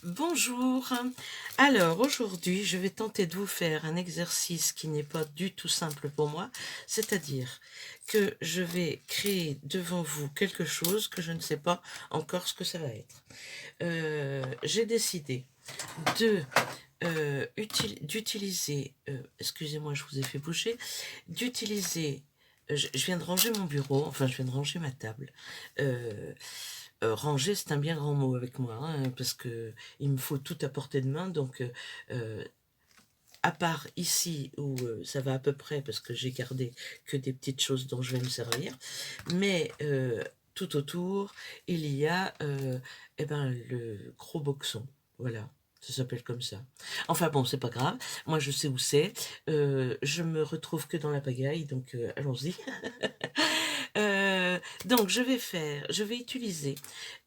Bonjour. Alors aujourd'hui, je vais tenter de vous faire un exercice qui n'est pas du tout simple pour moi, c'est-à-dire que je vais créer devant vous quelque chose que je ne sais pas encore ce que ça va être. J'ai décidé de d'utiliser, excusez-moi, je vous ai fait bouger, d'utiliser, je viens de ranger mon bureau, enfin je viens de ranger ma table. Euh, Ranger, c'est un bien grand mot avec moi, hein, parce que il me faut tout à portée de main, donc à part ici où ça va à peu près, parce que j'ai gardé que des petites choses dont je vais me servir, mais tout autour, il y a eh ben, le gros boxon, voilà. Ça s'appelle comme ça. Enfin bon, c'est pas grave. Moi, je sais où c'est. Je me retrouve que dans la pagaille, donc allons-y. Donc, je vais utiliser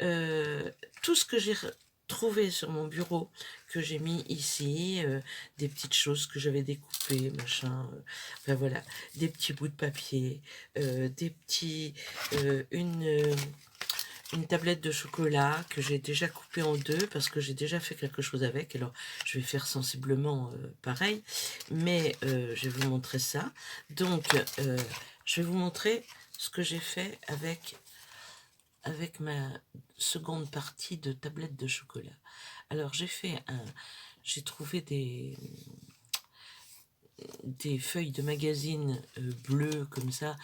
euh, tout ce que j'ai trouvé sur mon bureau, que j'ai mis ici, des petites choses que j'avais découpées, machin, enfin voilà, des petits bouts de papier, des petits, une tablette de chocolat que j'ai déjà coupée en deux parce que j'ai déjà fait quelque chose avec. Alors, je vais faire sensiblement pareil, mais je vais vous montrer ça. Donc, je vais vous montrer ce que j'ai fait avec ma seconde partie de tablette de chocolat. Alors, j'ai trouvé des feuilles de magazine bleues comme ça.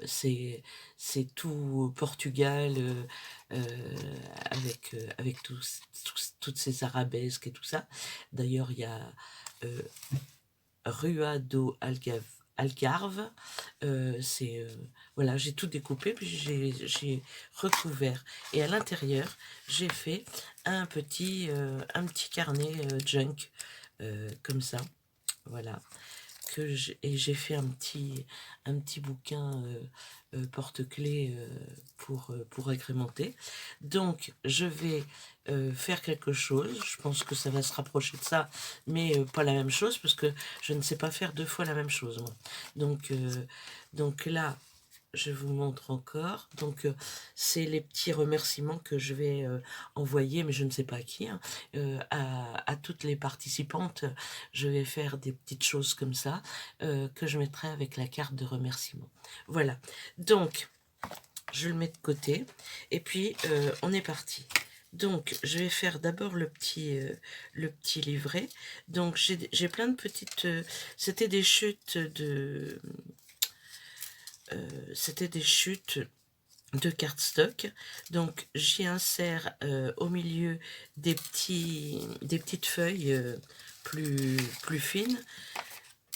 C'est tout Portugal avec toutes ces arabesques et tout ça. D'ailleurs, il y a euh, Rua do Algarve. Voilà, j'ai tout découpé, puis j'ai recouvert. Et à l'intérieur, j'ai fait un petit carnet junk comme ça. Voilà, et j'ai fait un petit bouquin porte-clés pour agrémenter. Donc, je vais faire quelque chose. Je pense que ça va se rapprocher de ça, mais pas la même chose, parce que je ne sais pas faire deux fois la même chose, moi. Donc, donc là, je vous montre encore. Donc, c'est les petits remerciements que je vais envoyer, mais je ne sais pas à qui, hein, à toutes les participantes. Je vais faire des petites choses comme ça que je mettrai avec la carte de remerciement. Voilà. Donc, je le mets de côté. Et puis, on est parti. Donc, je vais faire d'abord le petit livret. Donc, j'ai plein de petites... c'était des chutes de... c'était des chutes de cardstock. Donc j'y insère au milieu des petites feuilles plus fines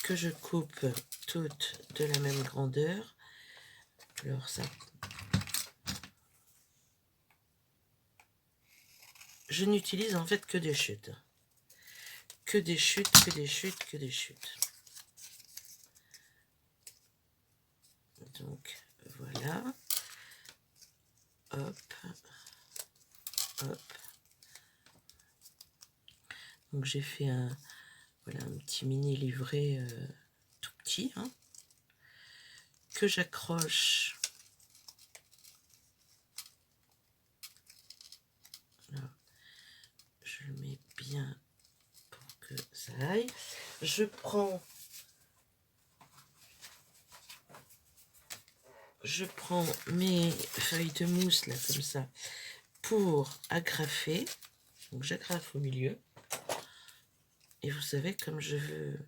que je coupe toutes de la même grandeur. Alors ça, je n'utilise en fait que des chutes. Que des chutes, que des chutes, que des chutes. Donc voilà. Hop, hop. Donc j'ai fait voilà, un petit mini livret tout petit, hein, que j'accroche. Je le mets bien pour que ça aille. Je prends mes feuilles de mousse là comme ça pour agrafer. Donc j'agrafe au milieu. Et vous savez, comme je veux,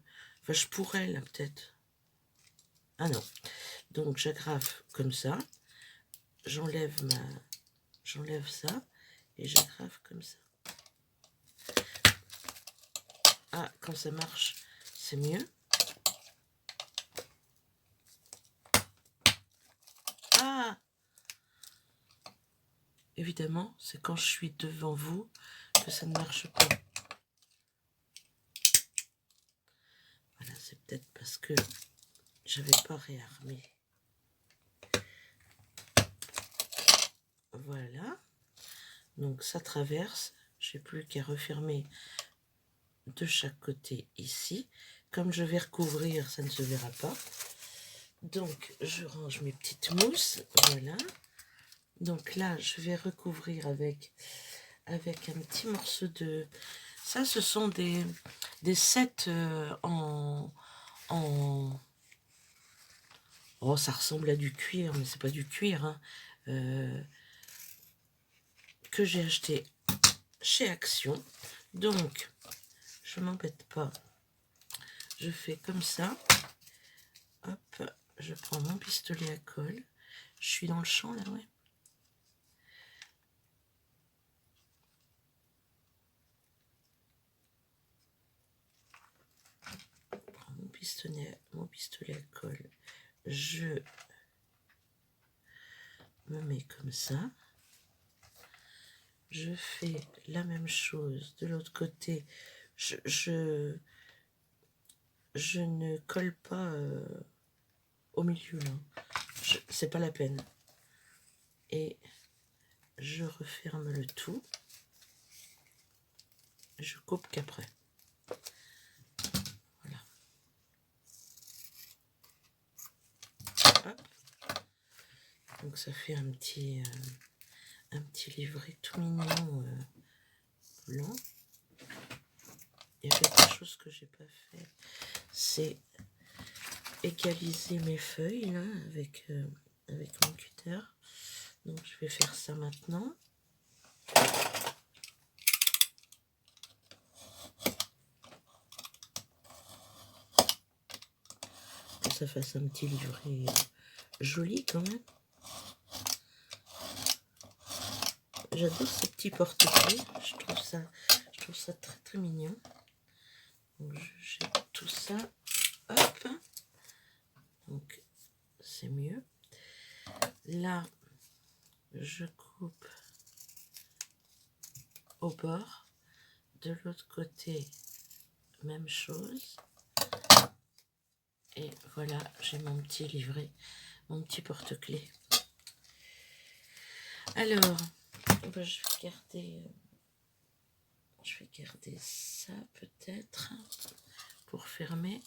enfin je pourrais là peut-être. Ah non. Donc j'agrafe comme ça. J'enlève ça et j'agrafe comme ça. Ah, quand ça marche, c'est mieux. Ah, évidemment, c'est quand je suis devant vous que ça ne marche pas. Voilà, c'est peut-être parce que j'avais pas réarmé. Voilà. Donc ça traverse. J'ai plus qu'à refermer de chaque côté ici. Comme je vais recouvrir, ça ne se verra pas. Donc je range mes petites mousses. Voilà. Donc là, je vais recouvrir avec avec un petit morceau de... Ça, ce sont des sets en... Oh, ça ressemble à du cuir, mais c'est pas du cuir, hein. Que j'ai acheté chez Action. Donc, je m'embête pas. Je fais comme ça. Hop, je prends mon pistolet à colle. Je suis dans le champ, là, ouais. Je prends mon pistolet à colle. Je me mets comme ça. Je fais la même chose de l'autre côté. Je ne colle pas au milieu, là. C'est pas la peine. Et je referme le tout. Je coupe qu'après. Voilà. Hop. Donc ça fait un petit livret tout mignon blanc. Il y a quelque chose que j'ai pas fait, c'est égaliser mes feuilles là avec mon cutter. Donc je vais faire ça maintenant. Que ça fasse un petit livret joli quand même. J'adore ces petits porte-clés. Je trouve ça très très mignon. Donc je jette tout ça. Hop. Donc c'est mieux. Là, je coupe au bord. De l'autre côté, même chose. Et voilà, j'ai mon petit livret, mon petit porte-clés. Alors, ben, je vais garder ça peut-être pour fermer.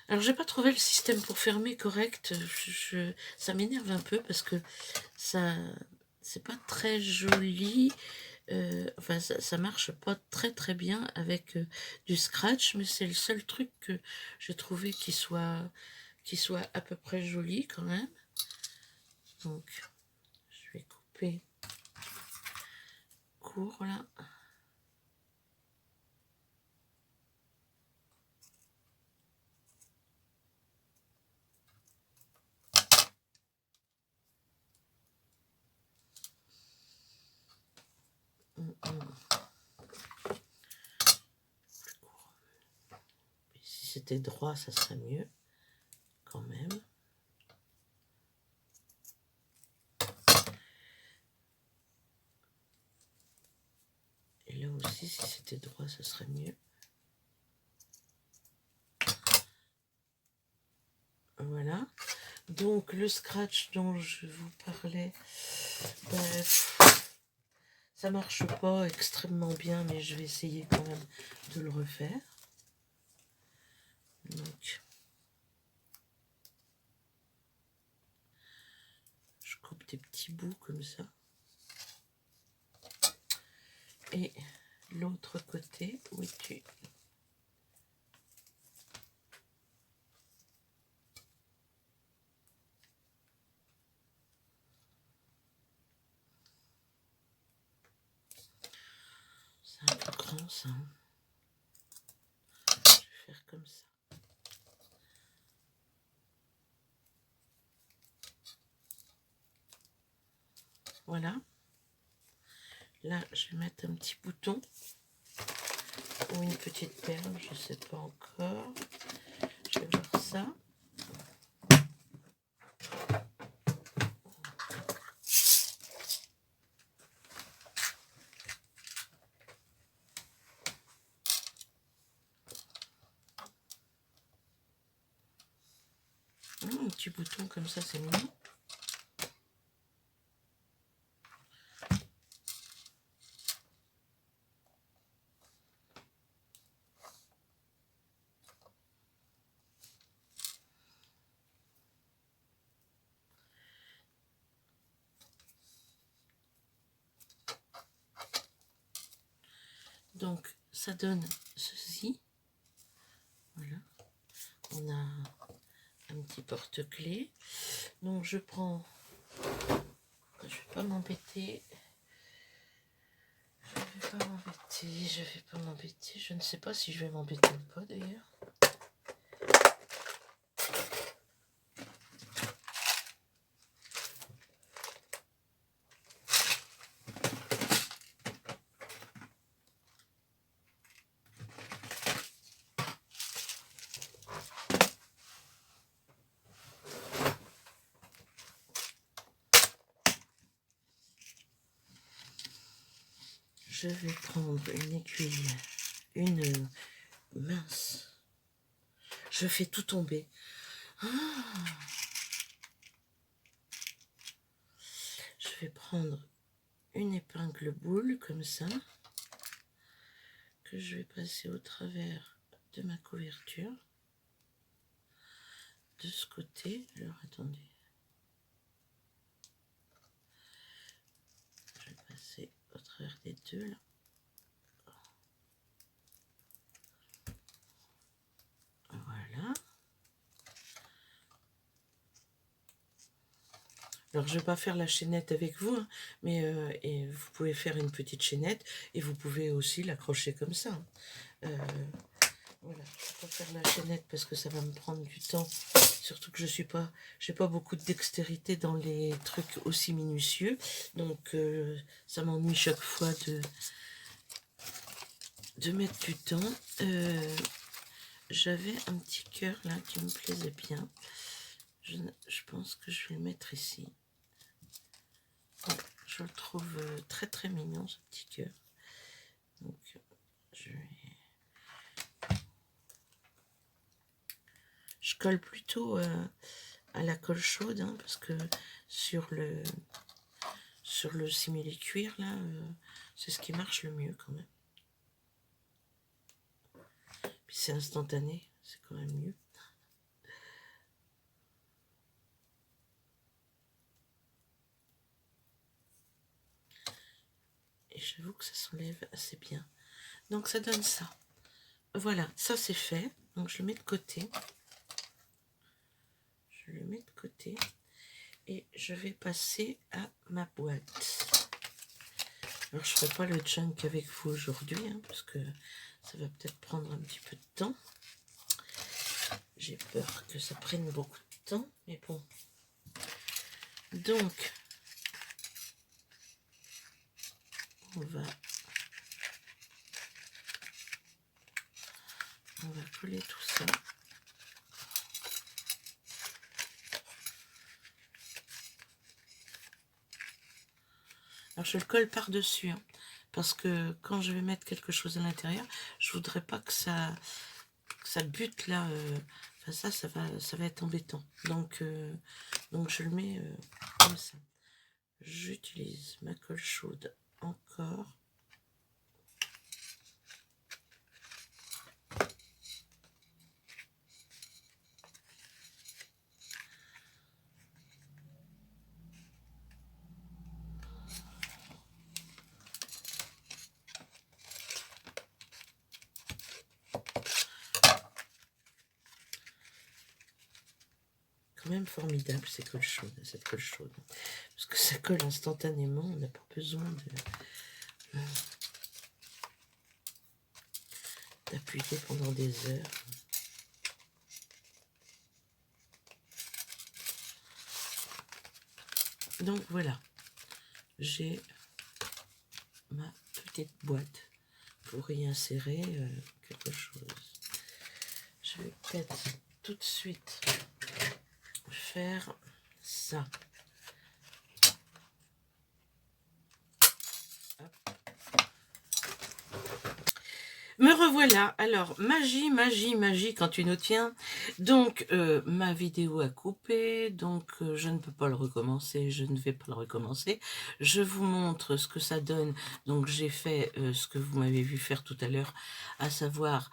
Alors, j'ai pas trouvé le système pour fermer correct. Ça m'énerve un peu parce que ça, c'est pas très joli. Enfin, ça marche pas très très bien avec du scratch, mais c'est le seul truc que j'ai trouvé qui soit à peu près joli quand même. Donc, je vais couper court là. Si c'était droit, ça serait mieux quand même. Et là aussi, si c'était droit, ça serait mieux. Voilà. Donc, le scratch dont je vous parlais, ben, ça marche pas extrêmement bien, mais je vais essayer quand même de le refaire. Donc, je coupe des petits bouts comme ça. Et l'autre côté, où es-tu ? C'est un peu grand ça. Je vais faire comme ça. Voilà. Là, je vais mettre un petit bouton ou une petite perle, je ne sais pas encore. Je vais voir ça. Un petit bouton comme ça, c'est mignon. Donc, ça donne ceci. Voilà. On a un petit porte-clés. Donc, je prends... Je vais pas m'embêter. Je ne sais pas si je vais m'embêter ou pas, d'ailleurs. Je vais prendre une aiguille, une mince. Je fais tout tomber. Ah, je vais prendre une épingle boule comme ça, que je vais passer au travers de ma couverture. De ce côté, alors attendez. Je vais passer au travers des deux là. Voilà. Alors, je ne vais pas faire la chaînette avec vous, hein, mais et vous pouvez faire une petite chaînette et vous pouvez aussi l'accrocher comme ça. Voilà, je ne vais pas faire la chaînette parce que ça va me prendre du temps. Surtout que j'ai pas beaucoup de dextérité dans les trucs aussi minutieux. Donc, ça m'ennuie chaque fois de mettre du temps. J'avais un petit cœur là qui me plaisait bien. Je pense que je vais le mettre ici. Ouais, je le trouve très très mignon ce petit cœur. Donc je colle plutôt à la colle chaude, hein, parce que sur le simili-cuir là, c'est ce qui marche le mieux quand même. Puis c'est instantané, c'est quand même mieux. Et j'avoue que ça s'enlève assez bien. Donc ça donne ça. Voilà, ça c'est fait. Donc je le mets de côté. Je le mets de côté. Et je vais passer à ma boîte. Alors je ne ferai pas le junk avec vous aujourd'hui, hein, parce que ça va peut-être prendre un petit peu de temps. J'ai peur que ça prenne beaucoup de temps, mais bon. Donc, on va coller tout ça. Alors je le colle par-dessus, hein, parce que quand je vais mettre quelque chose à l'intérieur, je voudrais pas que ça bute là. Enfin ça va être embêtant. Donc je le mets comme ça. J'utilise ma colle chaude encore. Quand même formidable cette colle chaude, parce que ça colle instantanément, on n'a pas besoin d'appuyer pendant des heures. Donc voilà, j'ai ma petite boîte pour y insérer quelque chose. Je vais peut-être tout de suite faire ça. Hop. Me revoilà. Alors, magie quand tu nous tiens. Donc, ma vidéo a coupé, donc je ne peux pas le recommencer, je ne vais pas le recommencer. Je vous montre ce que ça donne. Donc, j'ai fait ce que vous m'avez vu faire tout à l'heure, à savoir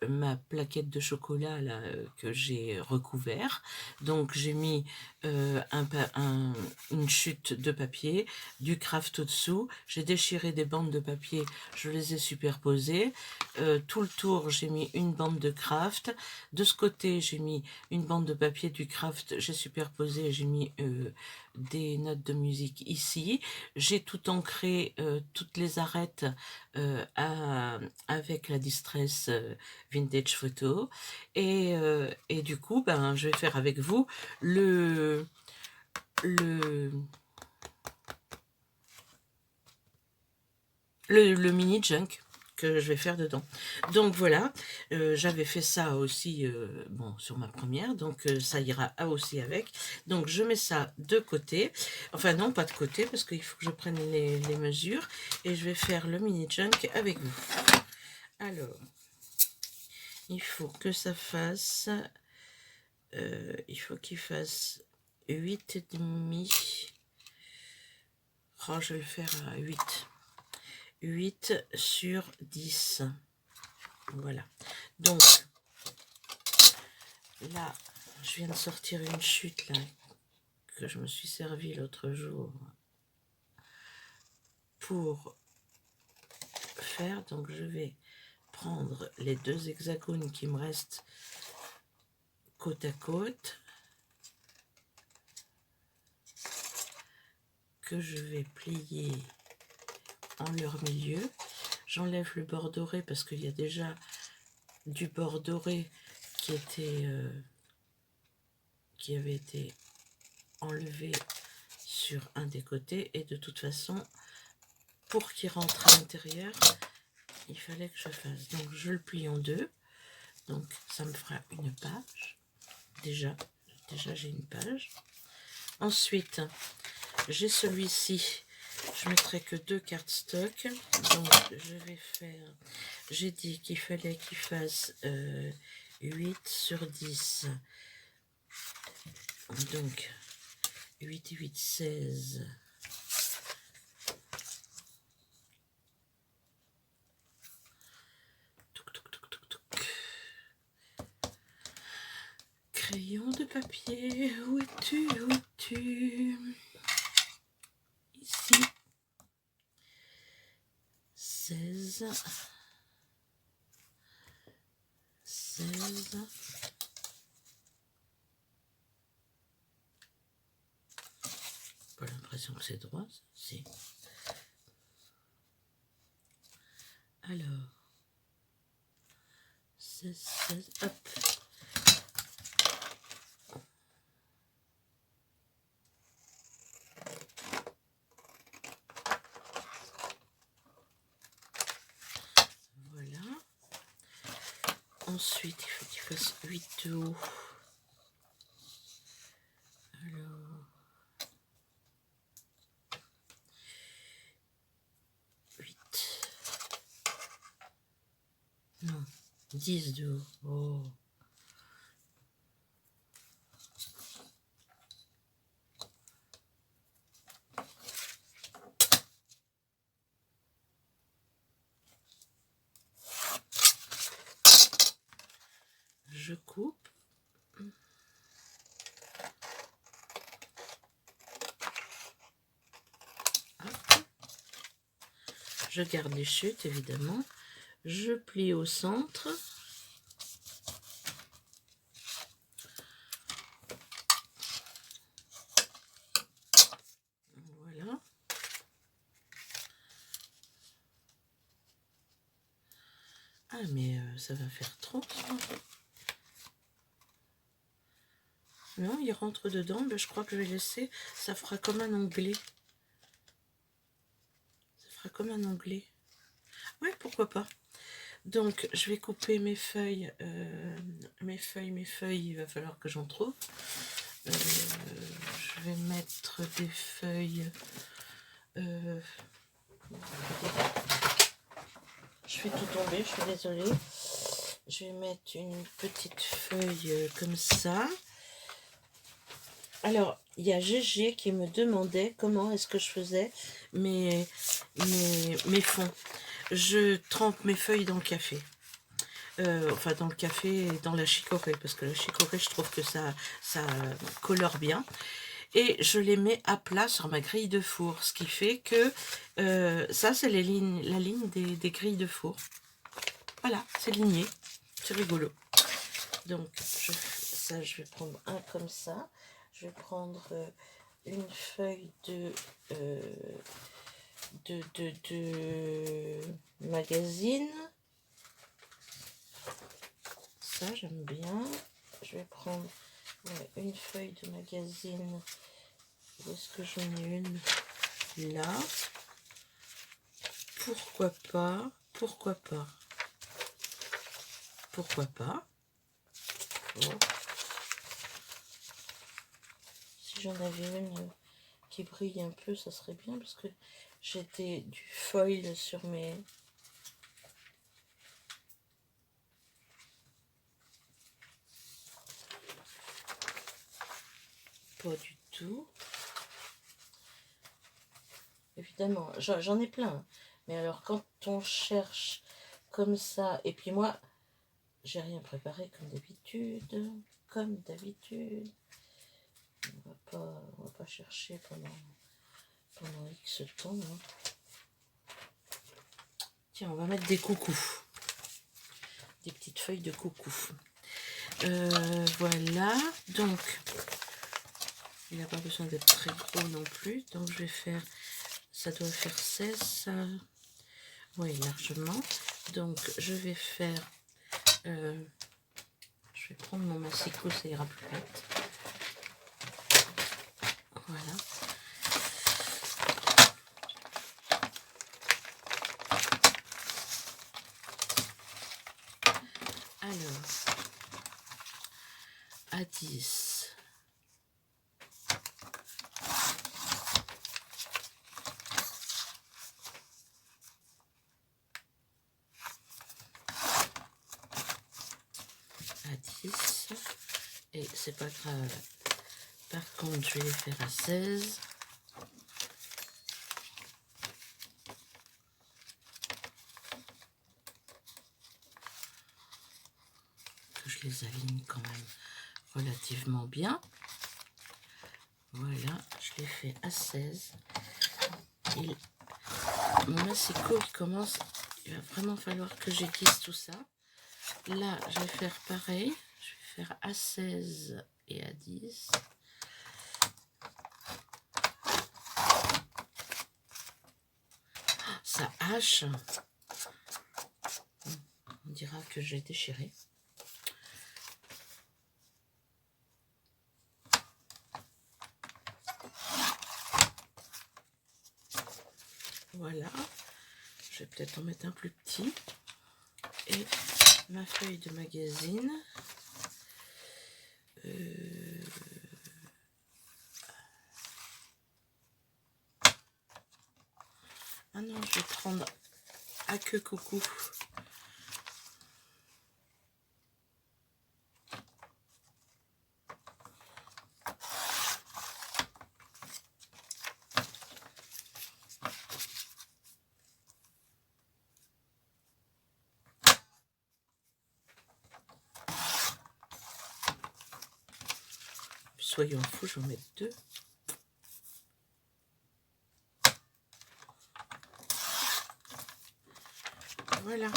ma plaquette de chocolat là, que j'ai recouvert. Donc j'ai mis une chute de papier, du craft au-dessous, j'ai déchiré des bandes de papier, je les ai superposées. Tout le tour j'ai mis une bande de craft, de ce côté j'ai mis une bande de papier du craft, j'ai superposé, j'ai mis des notes de musique ici, j'ai tout ancré, toutes les arêtes avec la Distress Vintage Photo, et du coup ben, je vais faire avec vous le mini junk que je vais faire dedans. Donc voilà, j'avais fait ça aussi bon, sur ma première, donc ça ira aussi avec. Donc je mets ça de côté, enfin non, pas de côté, parce qu'il faut que je prenne les mesures, et je vais faire le mini junk avec vous. Alors, il faut que ça fasse, il faut qu'il fasse 8,5. Oh, je vais le faire à 8 sur 10. Voilà. Donc, là, je viens de sortir une chute, là, que je me suis servi l'autre jour pour faire. Donc, je vais prendre les deux hexagones qui me restent côte à côte, que je vais plier en leur milieu. J'enlève le bord doré parce qu'il y a déjà du bord doré qui avait été enlevé sur un des côtés, et de toute façon, pour qu'il rentre à l'intérieur, il fallait que je fasse. Donc je le plie en deux, donc ça me fera une page. Déjà j'ai une page. Ensuite, j'ai celui-ci. Je mettrai que 2 cartes stock. Donc je vais faire, j'ai dit qu'il fallait qu'il fasse 8 sur 10. Donc 8 et 8, 16. Crayon de papier, où es-tu, où es-tu? Ici. 16. 16. Pas l'impression que c'est droit, ça. Si. Alors, 16, 16, hop. Voilà. Ensuite, il faut qu'il fasse 8 de haut. Alors, 8. Non, 10 de haut. Oh. Je coupe. Hop. Je garde les chutes, évidemment. Je plie au centre. Voilà. Ah, mais ça va faire trop, ça. Non, il rentre dedans. Ben, je crois que je vais laisser. Ça fera comme un onglet. Ça fera comme un onglet. Ouais, pourquoi pas. Donc, je vais couper mes feuilles. Mes feuilles, il va falloir que j'en trouve. Je vais mettre des feuilles. Je fais tout tomber, je suis désolée. Je vais mettre une petite feuille comme ça. Alors, il y a Gégé qui me demandait comment est-ce que je faisais mes fonds. Je trempe mes feuilles dans le café. enfin dans le café et dans la chicorée, parce que la chicorée, je trouve que ça colore bien. Et je les mets à plat sur ma grille de four, ce qui fait que ça, c'est la ligne des grilles de four. Voilà, c'est ligné, c'est rigolo. Donc, ça, je vais prendre un comme ça. Je vais prendre une feuille de magazine. Ça, j'aime bien. Je vais prendre une feuille de magazine. Où est-ce que j'en ai une? Là. Pourquoi pas? Pourquoi pas? Pourquoi pas? Bon. Si j'en avais une qui brille un peu, ça serait bien, parce que j'étais du foil sur mes... Pas du tout. Évidemment, j'en ai plein. Mais alors, quand on cherche comme ça, et puis moi, j'ai rien préparé comme d'habitude. Comme d'habitude. On va pas chercher pendant X temps. Hein. Tiens, on va mettre des coucous. Des petites feuilles de coucou. Voilà. Donc, il n'a pas besoin d'être très gros non plus. Donc, je vais faire... Ça doit faire 16, ça... Oui, largement. Donc, je vais faire... je vais prendre mon massicot, ça ira plus vite. Voilà. Alors, à 10. À 10. Et c'est pas grave. Par contre, je vais les faire à 16. Que je les aligne quand même relativement bien. Voilà, je l'ai fait à 16. Et mon massicot, il va vraiment falloir que j'aiguise tout ça. Là, je vais faire pareil. Je vais faire à 16 et à 10. Ça hache. On dira que j'ai déchiré. Voilà. Je vais peut-être en mettre un plus petit. Et ma feuille de magazine. Ah non, je vais prendre à queue coucou. Soyons fous, je vais en mettre 2. Voilà.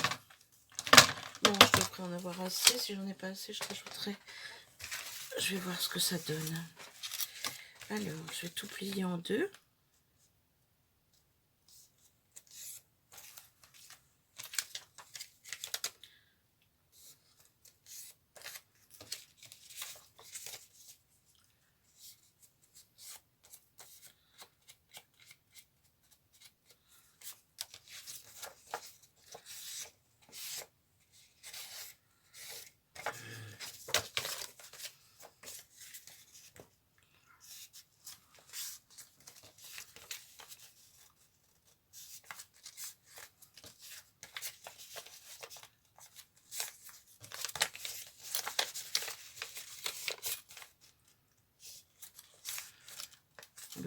Bon, je devrais en avoir assez. Si j'en ai pas assez, je rajouterai. Je vais voir ce que ça donne. Alors, je vais tout plier en 2.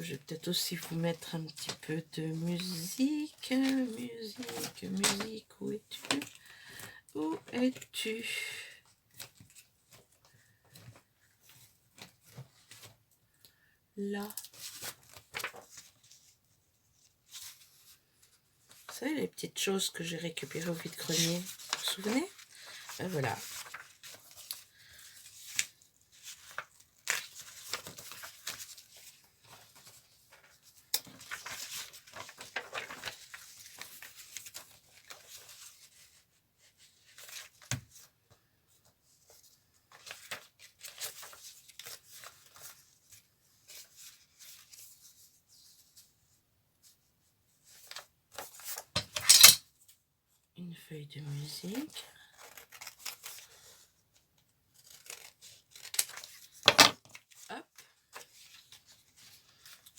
Je vais peut-être aussi vous mettre un petit peu de musique. Musique, où es-tu? Où es-tu? Là. Vous savez, les petites choses que j'ai récupérées au vide-grenier, vous vous souvenez? Ben voilà. Une feuille de musique. Hop.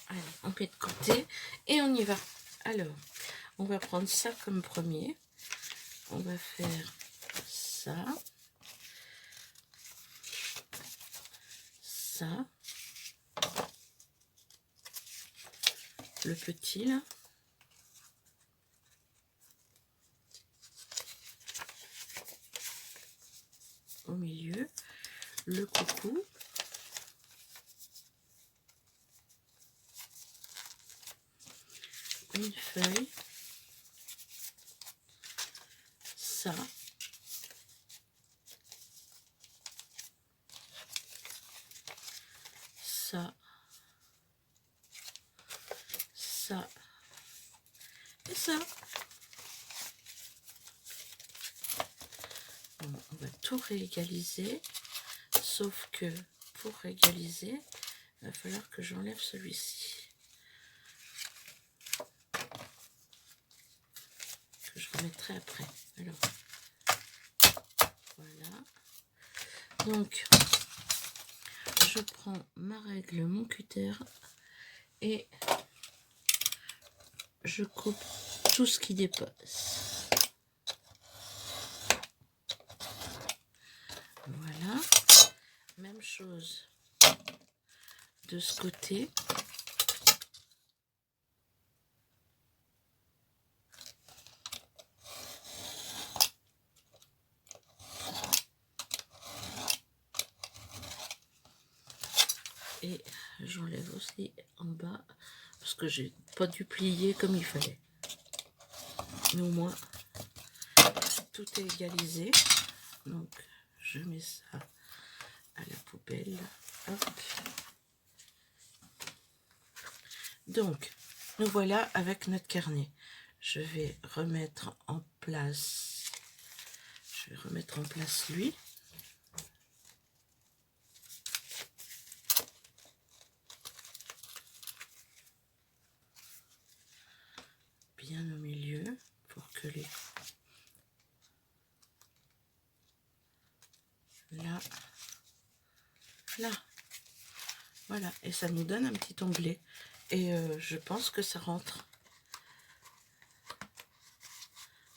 Allez, on met de côté et on y va. Alors, on va prendre ça comme premier. On va faire ça. Ça. Le petit là. Au milieu. Le coucou. Une feuille. Ça. Ça. Ça. Et ça. Bon, on va tout réégaliser. Sauf que pour réégaliser, il va falloir que j'enlève celui-ci. Que je remettrai après. Alors, voilà. Donc, je prends ma règle, mon cutter et je coupe tout ce qui dépasse. Voilà. Même chose de ce côté. Et j'enlève aussi en bas parce que j'ai pas dû plier comme il fallait. Mais au moins tout est égalisé. Donc je mets ça à la poubelle. Hop. Donc nous voilà avec notre carnet. Je vais remettre en place. Je vais remettre en place lui. Bien au milieu pour que les là, voilà, et ça nous donne un petit onglet et je pense que ça rentre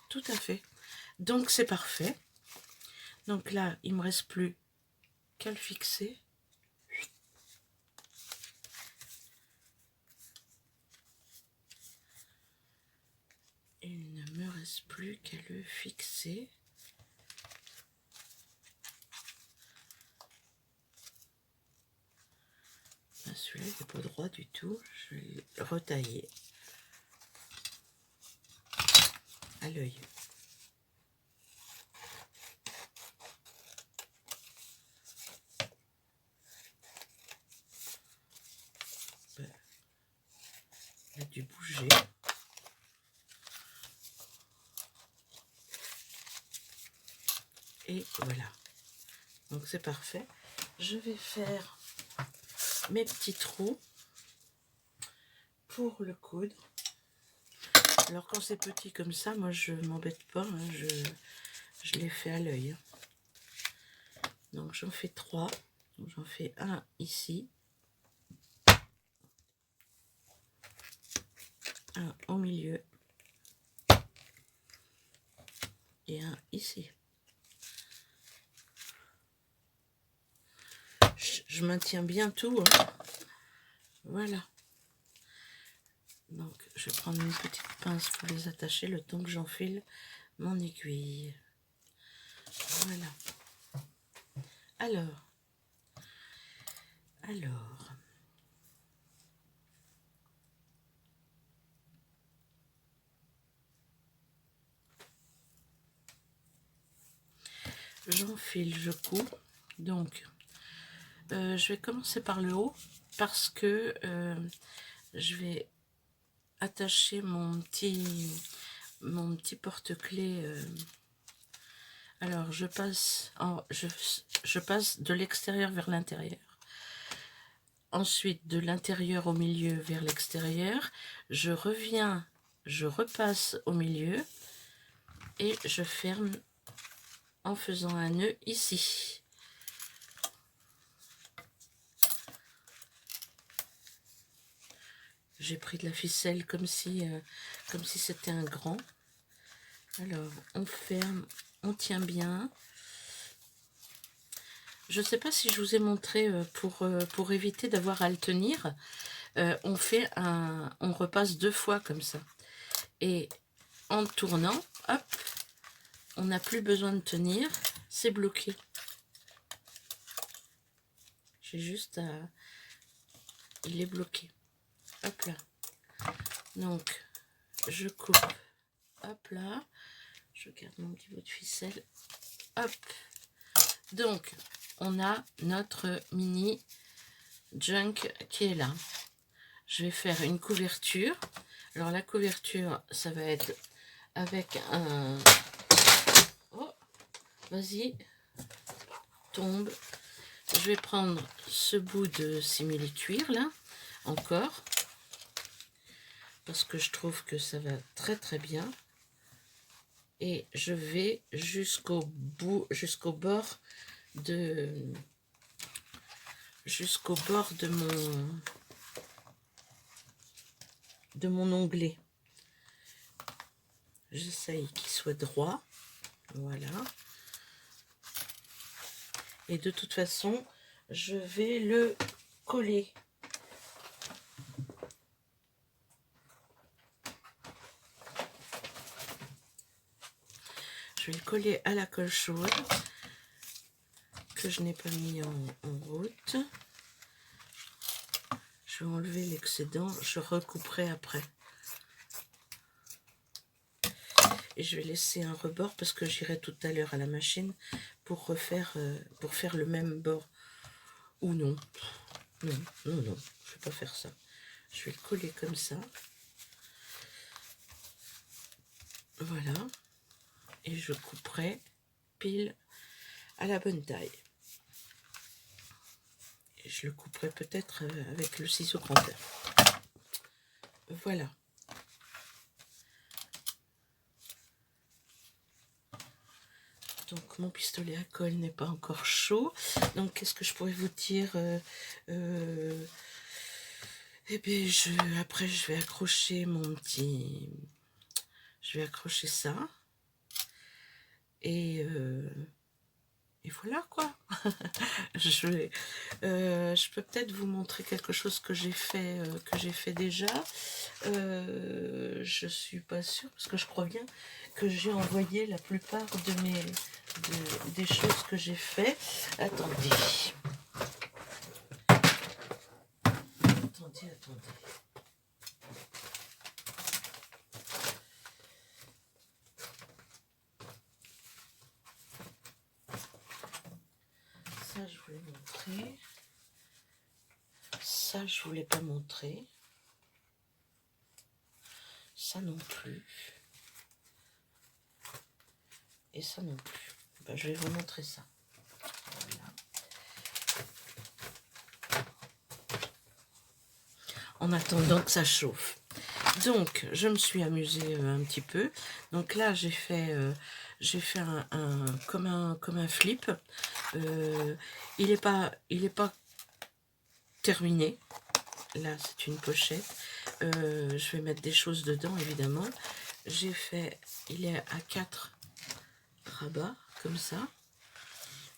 tout à fait. Donc c'est parfait. Donc là il me reste plus qu'à le fixer. Il ne me reste plus qu'à le fixer. Celui-là il n'est pas droit du tout. Je vais le retailler à l'œil. Il a dû bouger. Et voilà. Donc c'est parfait. Je vais faire mes petits trous pour le coudre. Alors quand c'est petit comme ça, moi je m'embête pas, hein, je les fais à l'œil. Donc j'en fais 3. J'en fais un ici, un au milieu et un ici. Je maintiens bien tout, hein. Voilà. Donc je vais prendre une petite pince pour les attacher le temps que j'enfile mon aiguille. Voilà. Alors. J'enfile, je couds. Donc, je vais commencer par le haut parce que je vais attacher mon petit porte-clés. Alors, je passe de l'extérieur vers l'intérieur. Ensuite, de l'intérieur au milieu vers l'extérieur. Je reviens, je repasse au milieu et je ferme en faisant un nœud ici. J'ai pris de la ficelle comme si c'était un grand. Alors, on ferme, on tient bien. Je ne sais pas si je vous ai montré, pour éviter d'avoir à le tenir, on repasse 2 fois comme ça. Et en tournant, hop, on n'a plus besoin de tenir, c'est bloqué. J'ai juste à... Il est bloqué. Hop là. Donc, je coupe. Hop là. Je garde mon petit bout de ficelle. Hop. Donc, on a notre mini junk qui est là. Je vais faire une couverture. Alors, la couverture, ça va être avec un... Oh, vas-y, tombe. Je vais prendre ce bout de simili-cuir là, encore, parce que je trouve que ça va très très bien. Et je vais jusqu'au bout, jusqu'au bord de mon onglet. J'essaye qu'il soit droit. Voilà. Et de toute façon, je vais le coller. Je vais le coller à la colle chaude que je n'ai pas mis en route. Je vais enlever l'excédent, je recouperai après. Et je vais laisser un rebord parce que j'irai tout à l'heure à la machine pour faire le même bord. Ou non. Non, je ne vais pas faire ça. Je vais le coller comme ça. Voilà. Et je couperai pile à la bonne taille. Et je le couperai peut-être avec le ciseau grandeur. Voilà. Donc mon pistolet à colle n'est pas encore chaud. Donc qu'est-ce que je pourrais vous dire? Eh bien, après je vais accrocher mon petit... Je vais accrocher ça. Et voilà quoi. Je peux peut-être vous montrer quelque chose que j'ai fait déjà. Je suis pas sûre parce que je crois bien que j'ai envoyé la plupart des choses que j'ai fait. Attendez. Ça, je voulais montrer. Ça, je voulais pas montrer. Ça non plus. Et ça non plus. Ben, je vais vous montrer ça. Voilà. En attendant que ça chauffe. Donc, je me suis amusée un petit peu. Donc là, j'ai fait comme un flip. Il est pas terminé. Là, c'est une pochette. Je vais mettre des choses dedans, évidemment. J'ai fait, il est à 4 rabats, comme ça.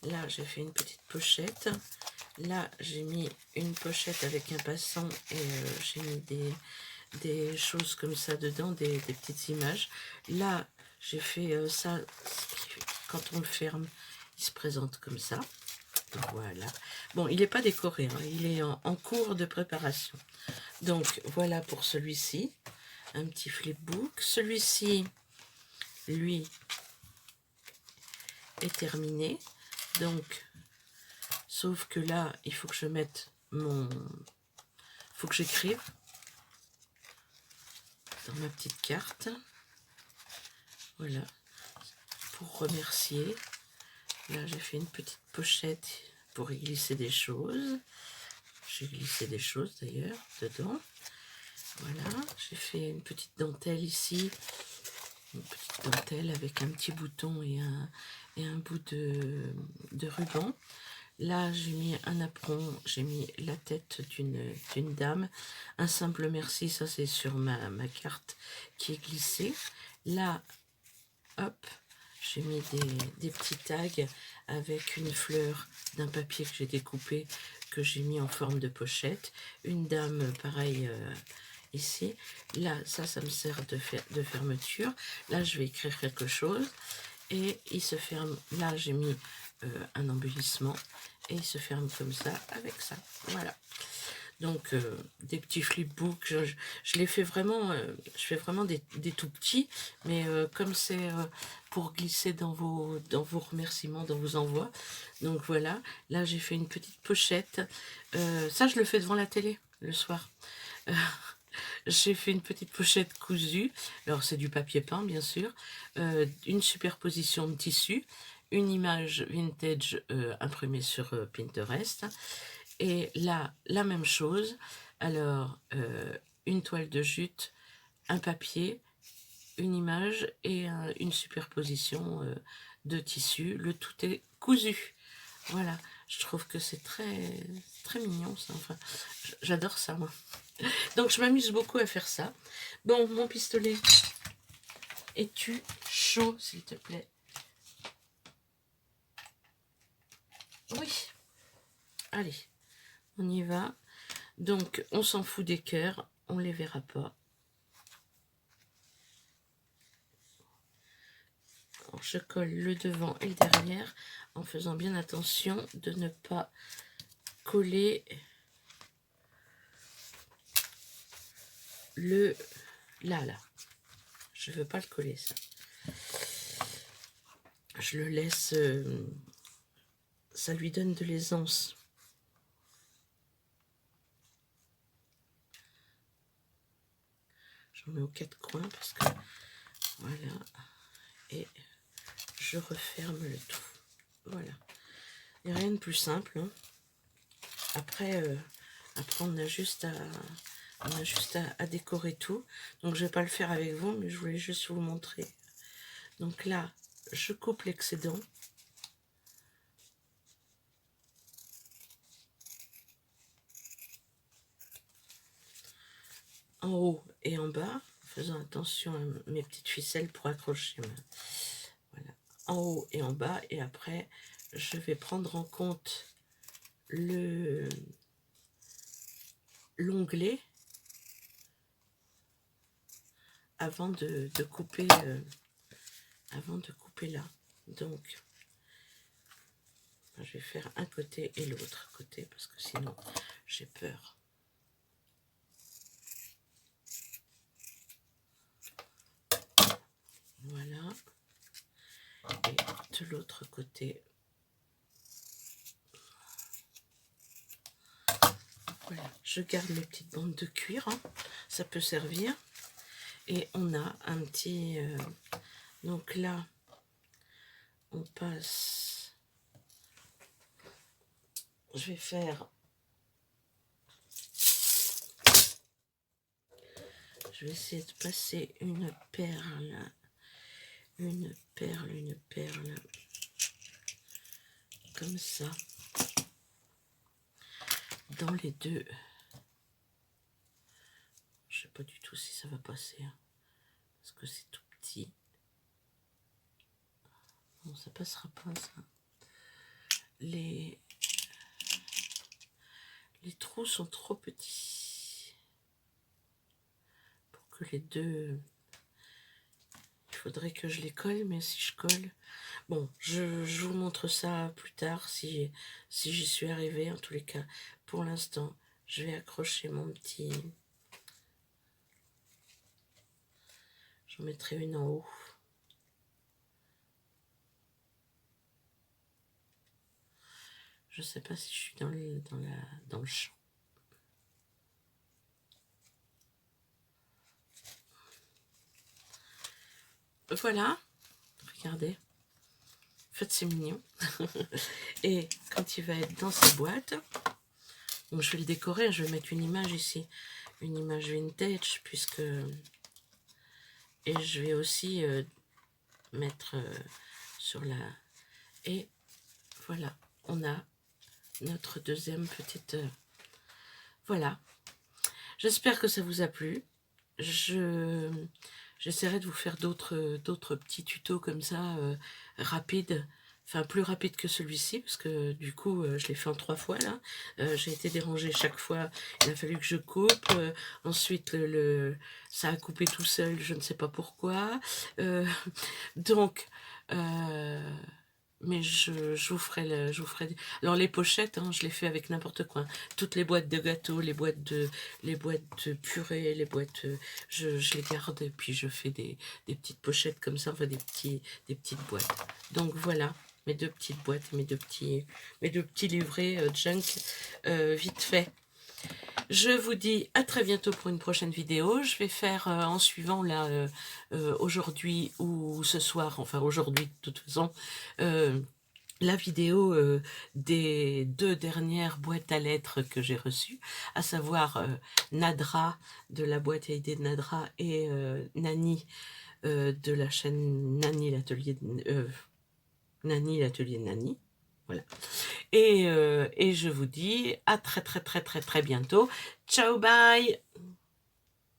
Là, j'ai fait une petite pochette. Là, j'ai mis une pochette avec un passant et j'ai mis des choses comme ça dedans, des petites images. Là, j'ai fait ça quand on le ferme, il se présente comme ça. Voilà. Bon, il n'est pas décoré, hein, il est en cours de préparation. Donc, voilà pour celui-ci. Un petit flipbook. Celui-ci, lui, est terminé. Donc, sauf que là, il faut que je mette mon... Il faut que j'écrive dans ma petite carte. Voilà. Pour remercier. Là, j'ai fait une petite pochette pour y glisser des choses. J'ai glissé des choses d'ailleurs dedans. Voilà, j'ai fait une petite dentelle ici. Une petite dentelle avec un petit bouton et un bout de ruban. Là, j'ai mis un apron, j'ai mis la tête d'une dame. Un simple merci, ça c'est sur ma carte qui est glissée. Là, hop, j'ai mis des petits tags avec une fleur d'un papier que j'ai découpé, que j'ai mis en forme de pochette. Une dame, pareil, ici. Là, ça me sert de fermeture. Là, je vais écrire quelque chose. Et il se ferme. Là, j'ai mis un embellissement. Et il se ferme comme ça, avec ça. Voilà. Donc, des petits flipbooks, je les fais vraiment, je fais vraiment des tout petits, mais comme c'est pour glisser dans vos remerciements, dans vos envois. Donc voilà, là j'ai fait une petite pochette. Ça, je le fais devant la télé, le soir. J'ai fait une petite pochette cousue. Alors, c'est du papier peint, bien sûr. Une superposition de tissu. Une image vintage imprimée sur Pinterest. Et là, la même chose. Alors, une toile de jute, un papier, une image et une superposition de tissu. Le tout est cousu. Voilà, je trouve que c'est très mignon ça. Enfin, j'adore ça, moi. Donc, je m'amuse beaucoup à faire ça. Bon, mon pistolet, es-tu chaud, s'il te plaît? Oui. Allez, on y va. Donc, on s'en fout des cœurs, on les verra pas. Alors, je colle le devant et le derrière en faisant bien attention de ne pas coller le là. Je veux pas le coller, ça. Je le laisse, ça lui donne de l'aisance. J'en mets aux quatre coins parce que voilà. Et je referme le tout. Voilà. Il n'y a rien de plus simple. Hein. Après, on a juste à décorer tout. Donc, je ne vais pas le faire avec vous, mais je voulais juste vous montrer. Donc là, je coupe l'excédent. En haut et en bas, en faisant attention à mes petites ficelles pour accrocher. Voilà. En haut et en bas. Et après, je vais prendre en compte l'onglet avant de couper là. Donc, je vais faire un côté et l'autre côté parce que sinon j'ai peur. Voilà. Et de l'autre côté. Voilà. Je garde mes petites bandes de cuir. Hein. Ça peut servir. Et on a un petit... donc là, on passe... Je vais faire... Je vais essayer de passer une perle, comme ça, dans les deux. Je sais pas du tout si ça va passer, hein, parce que c'est tout petit. Non, ça passera pas, ça. Les trous sont trop petits pour que les deux... faudrait que je les colle, mais si je colle... Bon, je vous montre ça plus tard si j'y suis arrivée. En tous les cas, pour l'instant, je vais accrocher mon petit... J'en mettrai une en haut. Je sais pas si je suis dans le champ. Voilà, regardez. En fait, c'est mignon. Et quand il va être dans sa boîte, donc je vais le décorer, je vais mettre une image ici, une image vintage, puisque... Et je vais aussi mettre sur la... Et voilà, on a notre deuxième petite... Voilà. J'espère que ça vous a plu. J'essaierai de vous faire d'autres petits tutos comme ça, rapides. Enfin, plus rapide que celui-ci, parce que du coup, je l'ai fait en 3 fois, là. J'ai été dérangée chaque fois. Il a fallu que je coupe. Ensuite, ça a coupé tout seul, je ne sais pas pourquoi. Donc... mais je vous ferai alors les pochettes, hein, je les fais avec n'importe quoi. Toutes les boîtes de gâteaux, les boîtes de purée, les boîtes, je les garde et puis je fais des petites pochettes comme ça, enfin des petites boîtes. Donc voilà, mes 2 petites boîtes, mes deux petits livrets junk vite fait. Je vous dis à très bientôt pour une prochaine vidéo. Je vais faire en suivant là aujourd'hui ou ce soir, enfin aujourd'hui de toute façon, la vidéo des 2 dernières boîtes à lettres que j'ai reçues, à savoir Nadra de la boîte à idées de Nadra et Nani de la chaîne Nani l'atelier de Nani. Voilà. Et je vous dis à très bientôt. Ciao, bye!